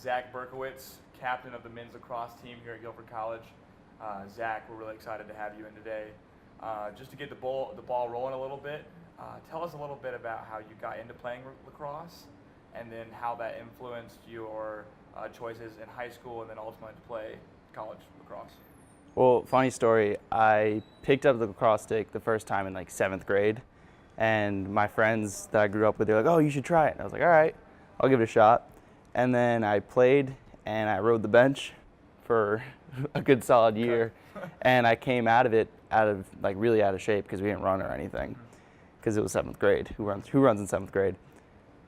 Zach Berkowitz, captain of the men's lacrosse team here at Guilford College. Zach, we're really excited to have you in today. Just to get the ball rolling a little bit, tell us a little bit about how you got into playing lacrosse and then how that influenced your choices in high school and then ultimately to play college lacrosse. Well, funny story, I picked up the lacrosse stick the first time in like 7th grade, and my friends that I grew up with, they're like, oh, you should try it. And I was like, all right, I'll give it a shot. And then I played and I rode the bench for a good solid year. And I came out of it really out of shape because we didn't run or anything because it was 7th grade. Who runs in 7th grade?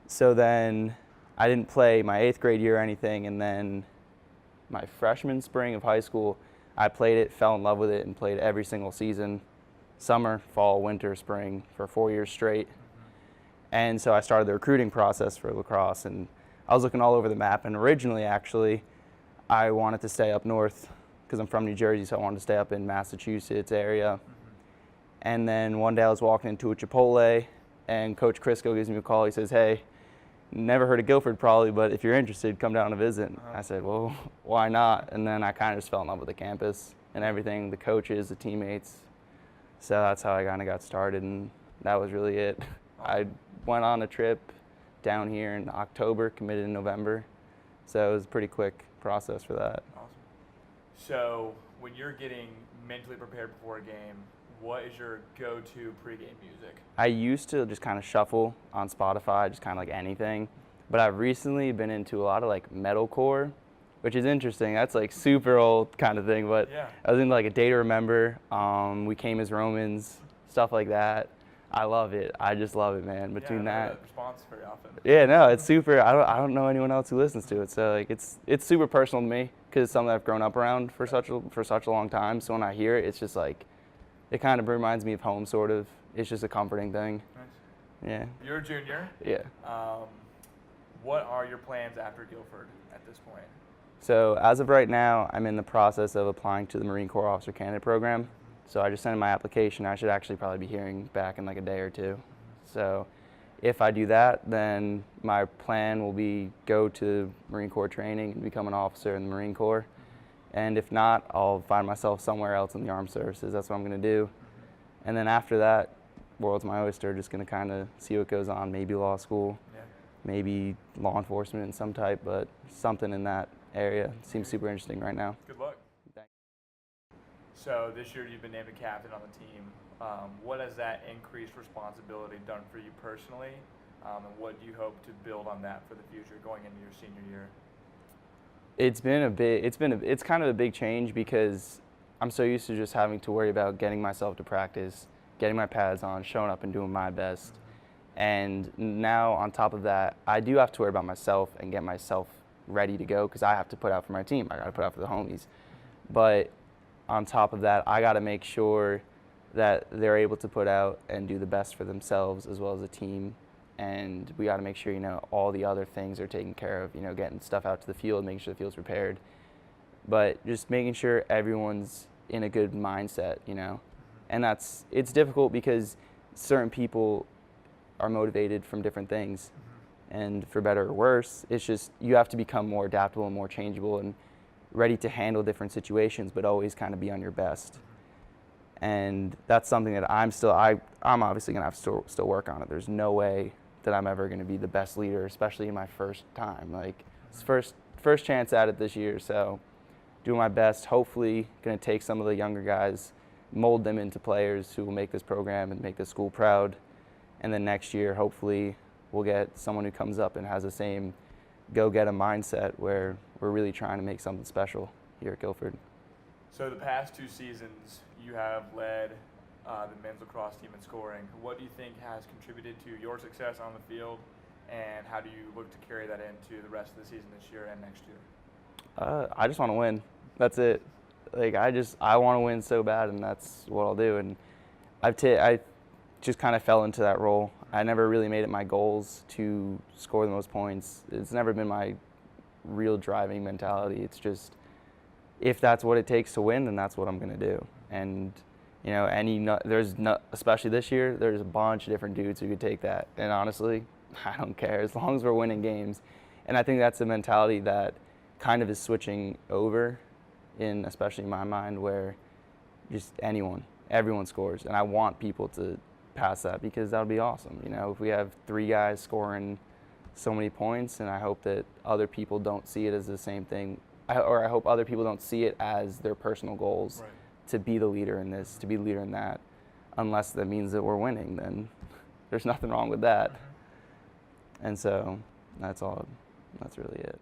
So then I didn't play my 8th grade year or anything, and then my freshman spring of high school, I played it, fell in love with it, and played every single season, summer, fall, winter, spring, for 4 years straight. And so I started the recruiting process for lacrosse, and I was looking all over the map. And originally, actually, I wanted to stay up north because I'm from New Jersey, so I wanted to stay up in Massachusetts area. And then one day I was walking into a Chipotle, and Coach Crisco gives me a call. He says, hey, never heard of Guilford probably, but if you're interested, come down to visit. I said, well, why not? And then I kind of just fell in love with the campus and everything, the coaches, the teammates. So that's how I kind of got started, and that was really it. I went on a trip down here in October, committed in November. So it was a pretty quick process for that. Awesome. So when you're getting mentally prepared before a game, what is your go-to pregame music? I used to just kind of shuffle on Spotify, just kind of like anything. But I've recently been into a lot of like metalcore, which is interesting. That's like super old kind of thing. But yeah. I was into like A Day to Remember, We Came as Romans, stuff like that. I love it. I just love it, man. Between I don't that. get that response very often. Yeah, no, it's super. I don't know anyone else who listens to it. So like it's super personal to me because it's something that I've grown up around for such a long time. So when I hear it, it's just like, it kind of reminds me of home, sort of. It's just a comforting thing. Nice. Yeah. You're a junior. Yeah. What are your plans after Guilford at this point? So as of right now, I'm in the process of applying to the Marine Corps Officer Candidate Program. So I just sent in my application. I should actually probably be hearing back in like a day or two. So if I do that, then my plan will be go to Marine Corps training and become an officer in the Marine Corps. And if not, I'll find myself somewhere else in the armed services. That's what I'm going to do. And then after that, world's my oyster. Just going to kind of see what goes on. Maybe law school, maybe law enforcement in some type, but something in that area seems super interesting right now. Good luck. Thanks. So this year you've been named a captain on the team. What has that increased responsibility done for you personally? And what do you hope to build on that for the future going into your senior year? It's kind of a big change because I'm so used to just having to worry about getting myself to practice, getting my pads on, showing up and doing my best. And now on top of that, I do have to worry about myself and get myself ready to go because I have to put out for my team. I got to put out for the homies. But on top of that, I got to make sure that they're able to put out and do the best for themselves as well as a team. And we got to make sure, all the other things are taken care of, getting stuff out to the field, making sure the field's prepared. But just making sure everyone's in a good mindset, And it's difficult because certain people are motivated from different things. And for better or worse, it's just you have to become more adaptable and more changeable and ready to handle different situations, but always kind of be on your best. And that's something that I'm obviously going to have to still work on it. There's no way that I'm ever going to be the best leader, especially in my first time. Like, it's first chance at it this year, so doing my best. Hopefully going to take some of the younger guys, mold them into players who will make this program and make this school proud. And then next year, hopefully, we'll get someone who comes up and has the same go-get-em mindset where we're really trying to make something special here at Guilford. So the past 2 seasons, you have led the men's lacrosse team in scoring. What do you think has contributed to your success on the field, and how do you look to carry that into the rest of the season this year and next year? I just want to win. That's it. Like I want to win so bad, and that's what I'll do. And I just kind of fell into that role. I never really made it my goals to score the most points. It's never been my real driving mentality. It's just, if that's what it takes to win, then that's what I'm going to do. And especially this year, there's a bunch of different dudes who could take that. And honestly, I don't care as long as we're winning games. And I think that's the mentality that kind of is switching over, in especially in my mind, where just everyone scores, and I want people to pass that because that would be awesome. You know, if we have 3 guys scoring so many points, and I hope that other people don't see it as the same thing, or I hope other people don't see it as their personal goals to be the leader in this, to be the leader in that, unless that means that we're winning, then there's nothing wrong with that. And so that's really it.